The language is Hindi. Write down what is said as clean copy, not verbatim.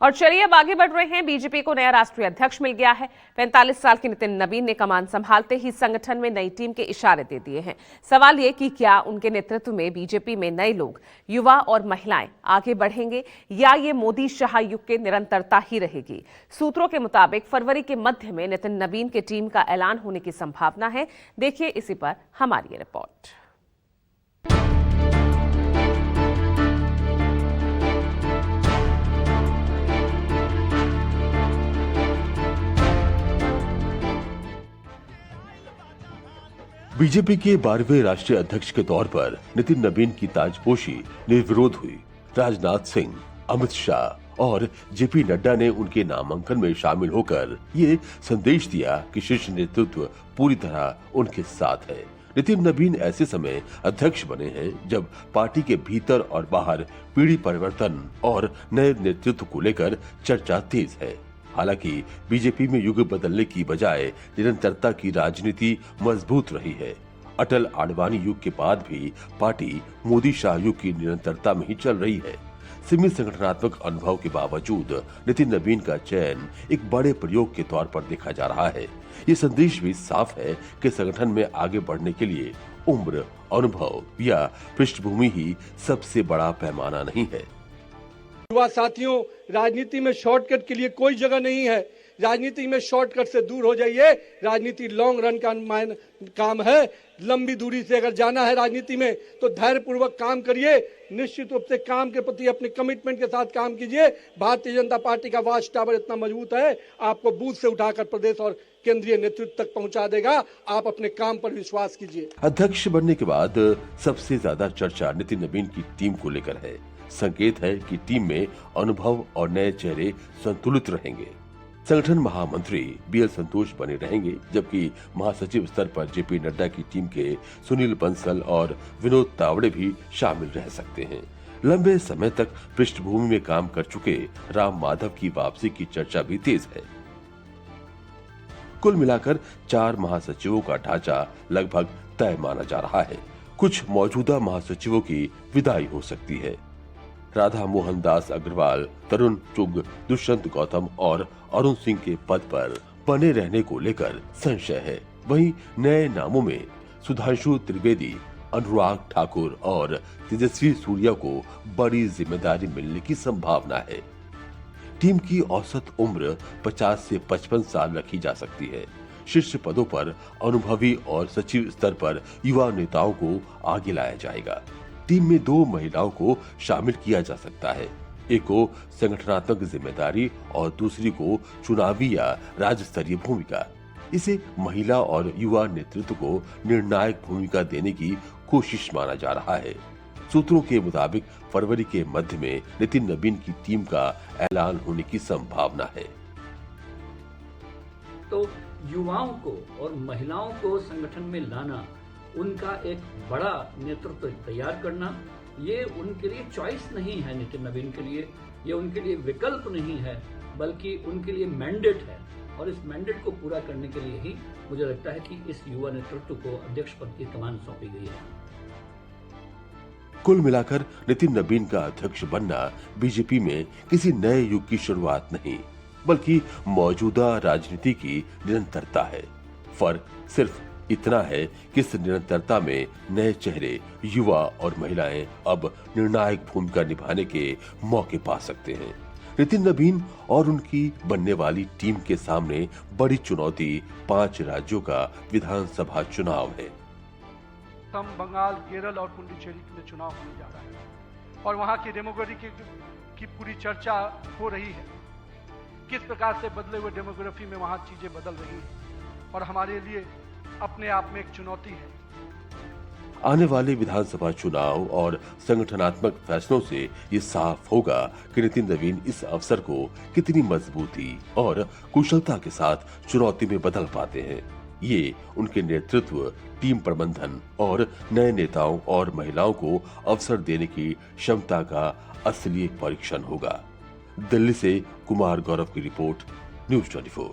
और चलिए अब आगे बढ़ रहे हैं। बीजेपी को नया राष्ट्रीय अध्यक्ष मिल गया है। 45 साल के नितिन नवीन ने कमान संभालते ही संगठन में नई टीम के इशारे दे दिए हैं। सवाल ये कि क्या उनके नेतृत्व में बीजेपी में नए लोग, युवा और महिलाएं आगे बढ़ेंगे या ये मोदी शाह युग के निरंतरता ही रहेगी। सूत्रों के मुताबिक फरवरी के मध्य में नितिन नवीन के टीम का ऐलान होने की संभावना है। देखिए इसी पर हमारी रिपोर्ट। बीजेपी के 12वें राष्ट्रीय अध्यक्ष के तौर पर नितिन नवीन की ताजपोशी निर्विरोध हुई। राजनाथ सिंह, अमित शाह और जेपी नड्डा ने उनके नामांकन में शामिल होकर ये संदेश दिया कि शीर्ष नेतृत्व पूरी तरह उनके साथ है। नितिन नवीन ऐसे समय अध्यक्ष बने हैं जब पार्टी के भीतर और बाहर पीढ़ी परिवर्तन और नए नेतृत्व को लेकर चर्चा तेज है। हालांकि बीजेपी में युग बदलने की बजाय निरंतरता की राजनीति मजबूत रही है। अटल आडवाणी युग के बाद भी पार्टी मोदी शाह युग की निरंतरता में ही चल रही है। सीमित संगठनात्मक अनुभव के बावजूद नितिन नवीन का चयन एक बड़े प्रयोग के तौर पर देखा जा रहा है। ये संदेश भी साफ है कि संगठन में आगे बढ़ने के लिए उम्र, अनुभव या पृष्ठभूमि ही सबसे बड़ा पैमाना नहीं है। युवा साथियों, राजनीति में शॉर्टकट के लिए कोई जगह नहीं है। राजनीति में शॉर्टकट से दूर हो जाइए। राजनीति लॉन्ग रन का काम है। लंबी दूरी से अगर जाना है राजनीति में तो धैर्यपूर्वक काम करिए। निश्चित रूप से काम के प्रति अपने कमिटमेंट के साथ काम कीजिए। भारतीय जनता पार्टी का वॉच टावर इतना मजबूत है, आपको बूथ से उठाकर प्रदेश और केंद्रीय नेतृत्व तक पहुंचा देगा। आप अपने काम पर विश्वास कीजिए। अध्यक्ष बनने के बाद सबसे ज्यादा चर्चा नितिन नवीन की टीम को लेकर है। संकेत है कि टीम में अनुभव और नए चेहरे संतुलित रहेंगे। संगठन महामंत्री बीएल संतोष बने रहेंगे, जबकि महासचिव स्तर पर जेपी नड्डा की टीम के सुनील बंसल और विनोद तावड़े भी शामिल रह सकते हैं। लंबे समय तक पृष्ठभूमि में काम कर चुके राम माधव की वापसी की चर्चा भी तेज है। कुल मिलाकर 4 महासचिवों का ढांचा लगभग तय माना जा रहा है। कुछ मौजूदा महासचिवों की विदाई हो सकती है। राधा मोहन दास अग्रवाल, तरुण चुग, दुष्यंत गौतम और अरुण सिंह के पद पर बने रहने को लेकर संशय है। वहीं नए नामों में सुधांशु त्रिवेदी, अनुराग ठाकुर और तेजस्वी सूर्या को बड़ी जिम्मेदारी मिलने की संभावना है। टीम की औसत उम्र 50 से 55 साल रखी जा सकती है। शीर्ष पदों पर अनुभवी और सचिव स्तर पर युवा नेताओं को आगे लाया जाएगा। टीम में 2 महिलाओं को शामिल किया जा सकता है। एक को संगठनात्मक जिम्मेदारी और दूसरी को चुनावी या राज्य स्तरीय भूमिका। इसे महिला और युवा नेतृत्व को निर्णायक भूमिका देने की कोशिश माना जा रहा है। सूत्रों के मुताबिक फरवरी के मध्य में नितिन नवीन की टीम का ऐलान होने की संभावना है। तो युवाओं को और महिलाओं को संगठन में लाना, उनका एक बड़ा नेतृत्व तैयार करना, ये उनके लिए चॉइस नहीं है। नितिन नवीन के लिए ये उनके लिए विकल्प नहीं है, बल्कि उनके लिए मैंडेट है। और इस मैंडेट को पूरा करने के लिए ही मुझे लगता है कि इस युवा नेतृत्व को अध्यक्ष पद की कमान सौंपी गई है। कुल मिलाकर नितिन नवीन का अध्यक्ष बनना बीजेपी में किसी नए युग की शुरुआत नहीं, बल्कि मौजूदा राजनीति की निरंतरता है। फर्क सिर्फ इतना है कि इस निरंतरता में नए चेहरे, युवा और महिलाएं अब निर्णायक भूमिका निभाने के मौके पा सकते हैं। नितिन नवीन और उनकी बनने वाली टीम के सामने बड़ी चुनौती 5 राज्यों का विधानसभा चुनाव है। असम, बंगाल, केरल और पुडुचेरी में चुनाव होने जा रहा है और वहां की डेमोग्राफी की पूरी चर्चा हो रही है। किस प्रकार से बदले हुए डेमोग्राफी में वहां चीजें बदल रही हैं और हमारे लिए अपने आप में एक चुनौती है। आने वाले विधानसभा चुनाव और संगठनात्मक फैसलों से ये साफ होगा कि नितिन नवीन इस अवसर को कितनी मजबूती और कुशलता के साथ चुनौती में बदल पाते हैं। ये उनके नेतृत्व, टीम प्रबंधन और नए नेताओं और महिलाओं को अवसर देने की क्षमता का असली परीक्षण होगा। दिल्ली से कुमार गौरव की रिपोर्ट, न्यूज़ 24।